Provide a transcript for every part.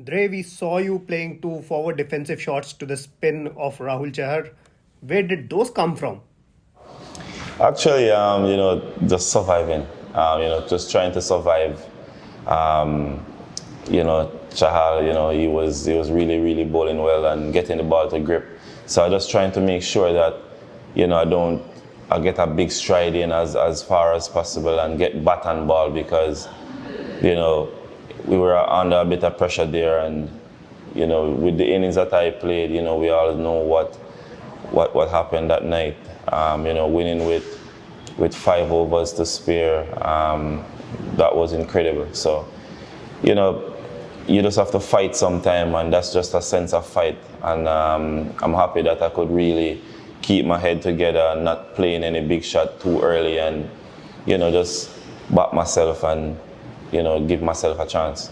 Dre, we saw you playing two forward defensive shots to the spin of Rahul Chahar. Where did those come from? Actually, just surviving. Just trying to survive. Um, Chahal, he was really bowling well and getting the ball to grip. So I'm just trying to make sure that, I get a big stride in as far as possible and get bat and ball because, you know, we were under a bit of pressure there and, with the innings that I played, we all know what happened that night. Winning with 5 overs to spare, that was incredible. So, you know, you just have to fight sometime, and that's just a sense of fight. And I'm happy that I could really keep my head together and not playing any big shot too early, and just back myself and give myself a chance.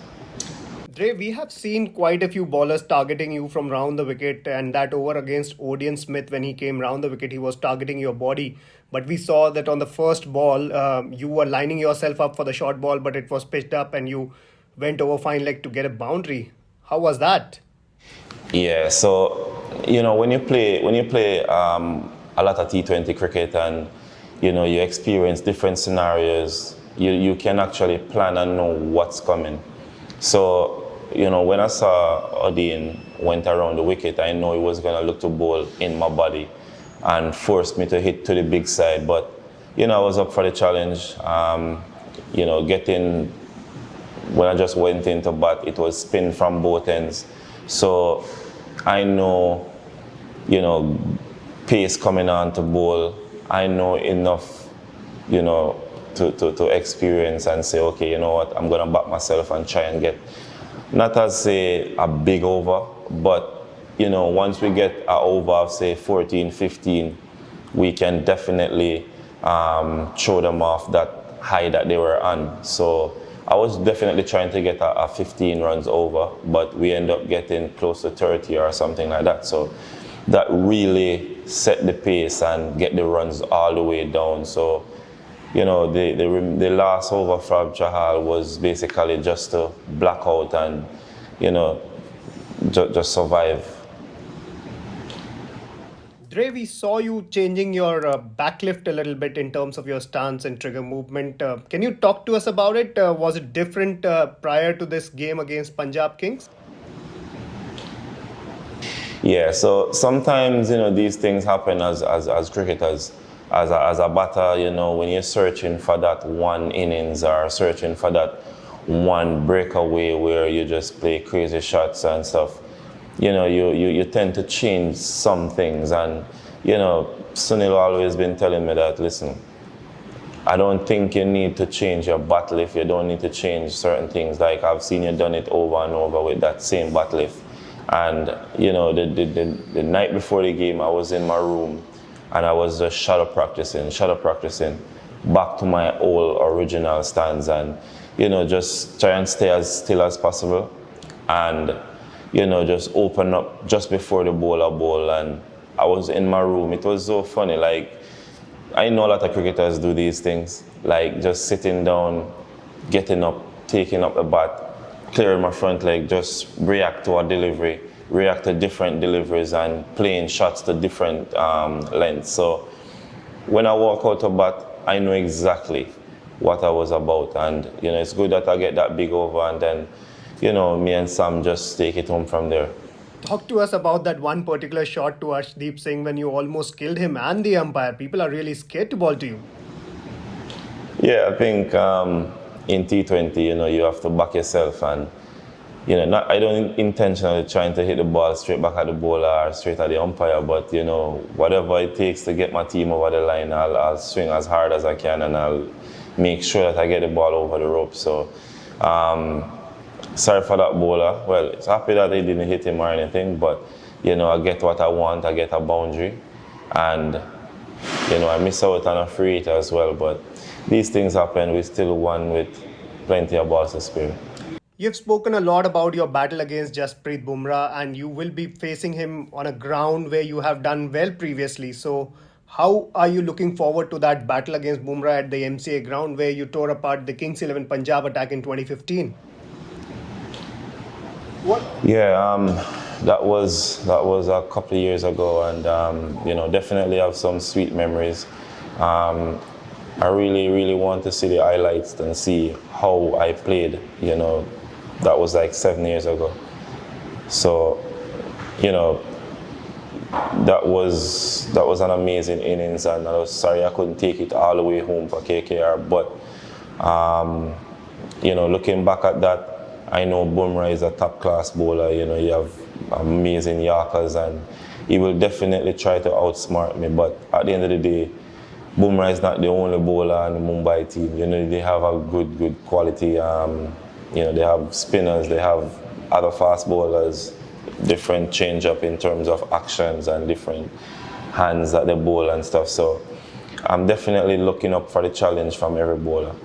Dre, we have seen quite a few bowlers targeting you from round the wicket, and that over against Odean Smith, when he came round the wicket, he was targeting your body. But we saw that on the first ball, you were lining yourself up for the short ball, but it was pitched up and you went over fine leg to get a boundary. How was that? Yeah, so when you play a lot of T20 cricket and you experience different scenarios, you can actually plan and know what's coming. So when I saw Odin went around the wicket, I know he was gonna look to bowl in my body and force me to hit to the big side. But I was up for the challenge. Getting when I just went into bat, it was spin from both ends. So I know, pace coming on to bowl. I know enough, to experience and say, okay, you know what, I'm going to back myself and try and get, not as say a big over, but, once we get a over of say 14, 15, we can definitely throw them off that high that they were on. So I was definitely trying to get a 15 runs over, but we end up getting close to 30 or something like that. So that really set the pace and get the runs all the way down. So, the last over from Chahal was basically just to black out and, just survive. Dre, we saw you changing your backlift a little bit in terms of your stance and trigger movement. Can you talk to us about it? Was it different prior to this game against Punjab Kings? Yeah, so sometimes these things happen as cricketers, as a batter. When you're searching for that one innings or searching for that one breakaway where you just play crazy shots and stuff, you tend to change some things. And Sunil always been telling me that, listen, I don't think you need to change your bat lift. You don't need to change certain things. Like I've seen you done it over and over with that same bat lift. And the night before the game, I was in my room and I was just shadow practicing, back to my old original stance, and just try and stay as still as possible, and just open up just before the bowler bowl. And I was in my room. It was so funny. Like, I know a lot of cricketers do these things, like just sitting down, getting up, taking up the bat, clearing my front leg, just react to a delivery, react to different deliveries and playing shots to different lengths. So when I walk out of bat, I know exactly what I was about. And, it's good that I get that big over, and then, me and Sam just take it home from there. Talk to us about that one particular shot to Arshdeep Singh when you almost killed him and the umpire. People are really scared to ball to you. Yeah, I think in T20, you have to back yourself, and I don't intentionally trying to hit the ball straight back at the bowler or straight at the umpire, but whatever it takes to get my team over the line, I'll swing as hard as I can, and I'll make sure that I get the ball over the rope. So sorry for that bowler. Well, it's happy that they didn't hit him or anything, but I get what I want. I get a boundary, and I miss out on a free hit as well. But these things happen. We still won with plenty of balls to spare. You've spoken a lot about your battle against Jasprit Bumrah, and you will be facing him on a ground where you have done well previously. So, how are you looking forward to that battle against Bumrah at the MCA ground where you tore apart the Kings 11 Punjab attack in 2015? What? Yeah, that was a couple of years ago, and definitely have some sweet memories. Um, I really, really want to see the highlights and see how I played. That was like 7 years ago. So, you know, that was an amazing innings, and I was sorry I couldn't take it all the way home for KKR. But looking back at that, I know Bumrah is a top class bowler. You have amazing Yorkers, and he will definitely try to outsmart me. But at the end of the day, Bumrah is not the only bowler on the Mumbai team. They have a good quality. They have spinners, they have other fast bowlers, different change up in terms of actions and different hands that they bowl and stuff. So I'm definitely looking up for the challenge from every bowler.